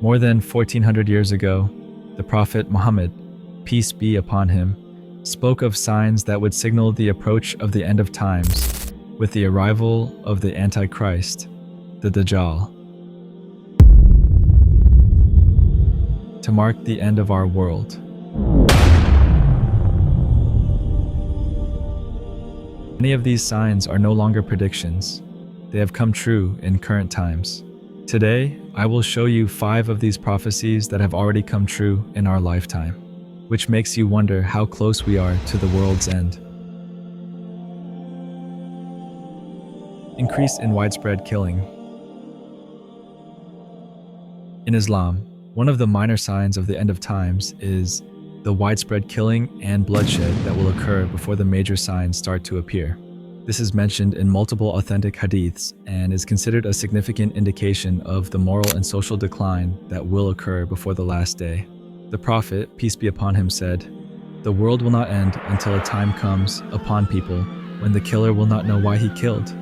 More than 1400 years ago, the Prophet Muhammad, peace be upon him, spoke of signs that would signal the approach of the end of times with the arrival of the Antichrist, the Dajjal, to mark the end of our world. Many of these signs are no longer predictions. They have come true in current times. Today, I will show you 5 of these prophecies that have already come true in our lifetime, which makes you wonder how close we are to the world's end. Increase in widespread killing. In Islam, one of the minor signs of the end of times is the widespread killing and bloodshed that will occur before the major signs start to appear. This is mentioned in multiple authentic hadiths and is considered a significant indication of the moral and social decline that will occur before the last day. The Prophet, peace be upon him, said, "The world will not end until a time comes upon people when the killer will not know why he killed,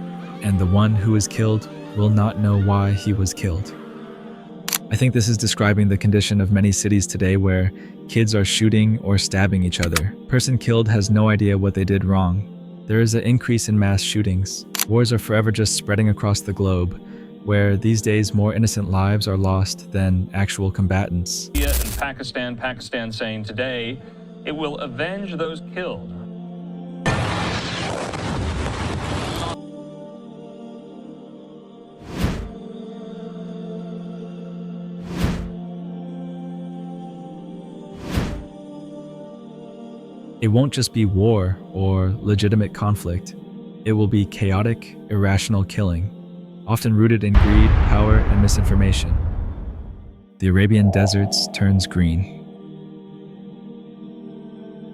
and the one who is killed will not know why he was killed." I think this is describing the condition of many cities today where kids are shooting or stabbing each other. Person killed has no idea what they did wrong. There is an increase in mass shootings. Wars are forever just spreading across the globe, where these days more innocent lives are lost than actual combatants. India and Pakistan saying today it will avenge those killed. It won't just be war or legitimate conflict. It will be chaotic, irrational killing, often rooted in greed, power, and misinformation. The Arabian deserts turns green.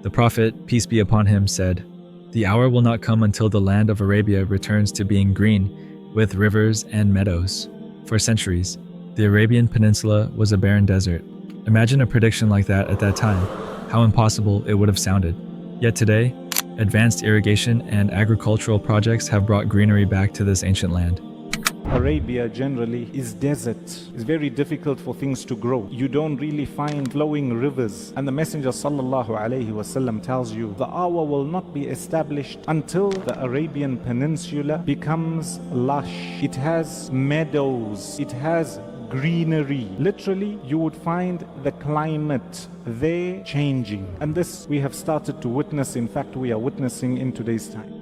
The Prophet, peace be upon him, said, "The hour will not come until the land of Arabia returns to being green, with rivers and meadows." For centuries, the Arabian Peninsula was a barren desert. Imagine a prediction like that at that time. How impossible it would have sounded. Yet today, advanced irrigation and agricultural projects have brought greenery back to this ancient land. Arabia generally is desert. It's very difficult for things to grow. You don't really find flowing rivers. And the Messenger sallallahu alaihi wasallam tells you the hour will not be established until the Arabian Peninsula becomes lush. It has meadows. It has greenery. Literally, you would find the climate there changing. And this we have started to witness. In fact, we are witnessing in today's time.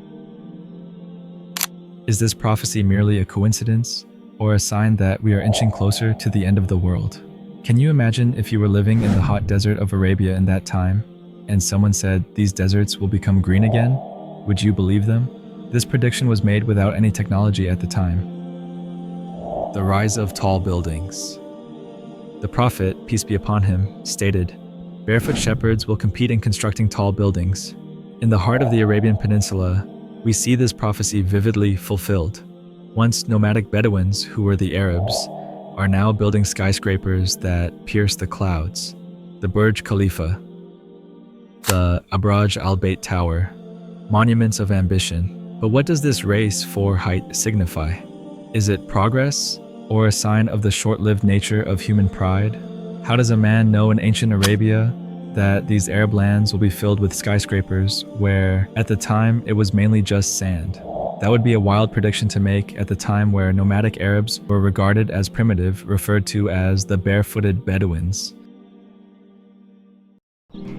Is this prophecy merely a coincidence or a sign that we are inching closer to the end of the world? Can you imagine if you were living in the hot desert of Arabia in that time and someone said these deserts will become green again? Would you believe them? This prediction was made without any technology at the time. The rise of tall buildings. The Prophet, peace be upon him, stated, "Barefoot shepherds will compete in constructing tall buildings." In the heart of the Arabian Peninsula, we see this prophecy vividly fulfilled. Once nomadic Bedouins, who were the Arabs, are now building skyscrapers that pierce the clouds. The Burj Khalifa, the Abraj al-Bayt Tower, monuments of ambition. But what does this race for height signify? Is it progress or a sign of the short-lived nature of human pride? How does a man know in ancient Arabia that these Arab lands will be filled with skyscrapers where at the time it was mainly just sand? That would be a wild prediction to make at the time where nomadic Arabs were regarded as primitive, referred to as the barefooted Bedouins.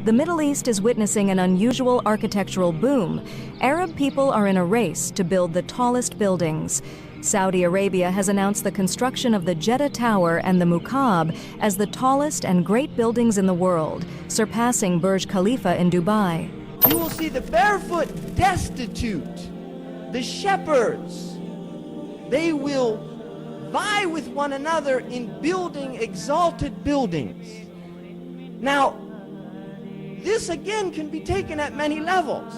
The Middle East is witnessing an unusual architectural boom. Arab people are in a race to build the tallest buildings. Saudi Arabia has announced the construction of the Jeddah Tower and the Muqab as the tallest and great buildings in the world, surpassing Burj Khalifa in Dubai. You will see the barefoot destitute, the shepherds. They will vie with one another in building exalted buildings. Now, this again can be taken at many levels.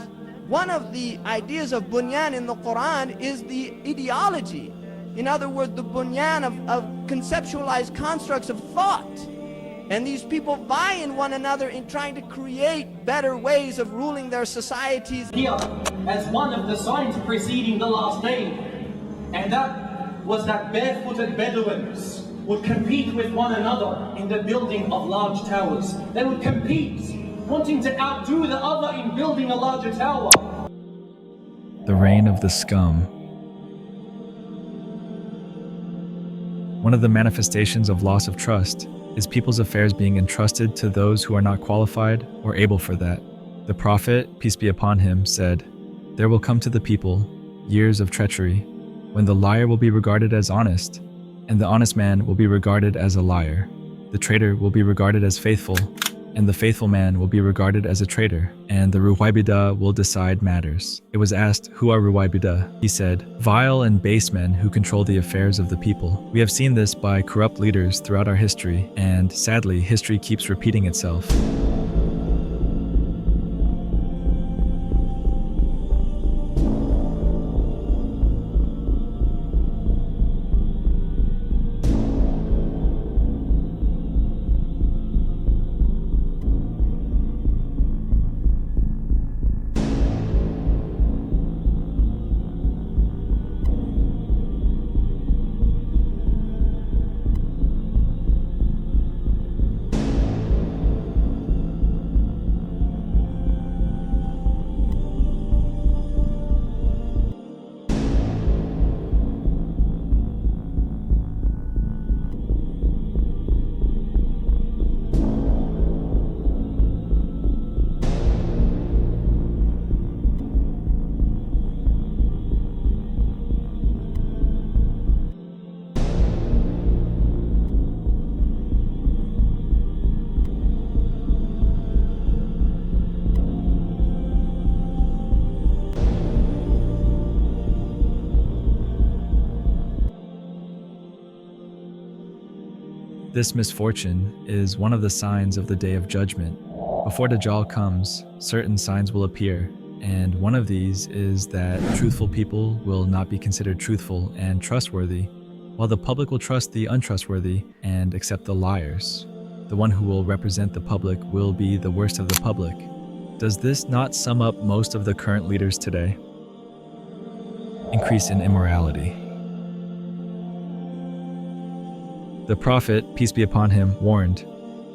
One of the ideas of bunyan in the Quran is the ideology. In other words, the bunyan of conceptualized constructs of thought. And these people vie in one another in trying to create better ways of ruling their societies. Here as one of the signs preceding the last day, and that was that barefooted Bedouins would compete with one another in the building of large towers. They would compete, wanting to outdo the other in building a larger tower. The reign of the scum. One of the manifestations of loss of trust is people's affairs being entrusted to those who are not qualified or able for that. The Prophet, peace be upon him, said, "There will come to the people years of treachery, when the liar will be regarded as honest, and the honest man will be regarded as a liar. The traitor will be regarded as faithful, and the faithful man will be regarded as a traitor, and the Ruwaibidah will decide matters." It was asked, "Who are Ruwaibidah?" He said, "Vile and base men who control the affairs of the people." We have seen this by corrupt leaders throughout our history, and sadly, history keeps repeating itself. This misfortune is one of the signs of the Day of Judgment. Before Dajjal comes, certain signs will appear, and one of these is that truthful people will not be considered truthful and trustworthy, while the public will trust the untrustworthy and accept the liars. The one who will represent the public will be the worst of the public. Does this not sum up most of the current leaders today? Increase in immorality. The Prophet, peace be upon him, warned,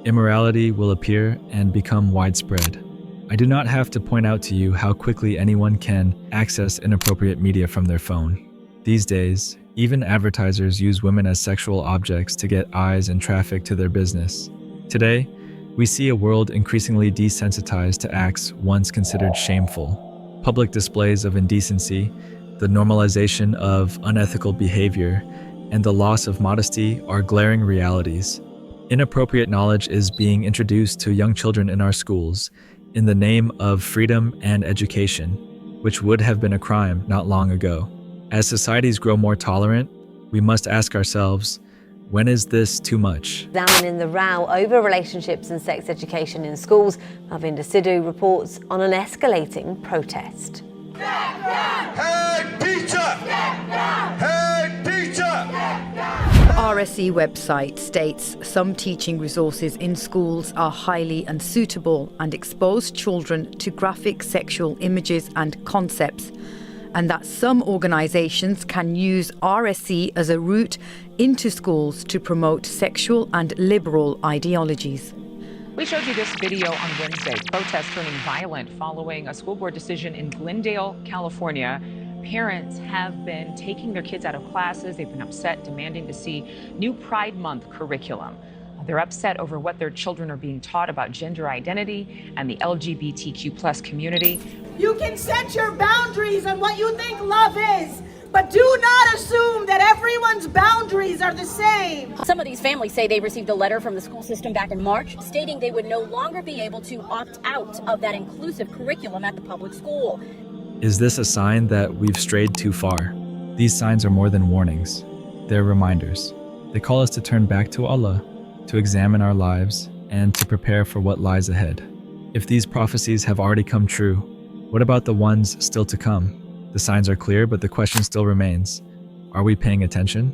"Immorality will appear and become widespread." I do not have to point out to you how quickly anyone can access inappropriate media from their phone. These days, even advertisers use women as sexual objects to get eyes and traffic to their business. Today, we see a world increasingly desensitized to acts once considered shameful. Public displays of indecency, the normalization of unethical behavior, and the loss of modesty are glaring realities. Inappropriate knowledge is being introduced to young children in our schools in the name of freedom and education, which would have been a crime not long ago. As societies grow more tolerant, we must ask ourselves, when is this too much? Examining the row over relationships and sex education in schools, Alvinda Sidhu reports on an escalating protest. Hey, teacher! Hey, teacher! RSE website states some teaching resources in schools are highly unsuitable and expose children to graphic sexual images and concepts, and that some organisations can use RSE as a route into schools to promote sexual and liberal ideologies. We showed you this video on Wednesday, protests turning violent following a school board decision in Glendale, California. Parents have been taking their kids out of classes. They've been upset, demanding to see new Pride Month curriculum. They're upset over what their children are being taught about gender identity and the LGBTQ+ community. You can set your boundaries on what you think love is, but do not assume that everyone's boundaries are the same. Some of these families say they received a letter from the school system back in March stating they would no longer be able to opt out of that inclusive curriculum at the public school. Is this a sign that we've strayed too far? These signs are more than warnings. They're reminders. They call us to turn back to Allah, to examine our lives, and to prepare for what lies ahead. If these prophecies have already come true, what about the ones still to come? The signs are clear, but the question still remains. Are we paying attention?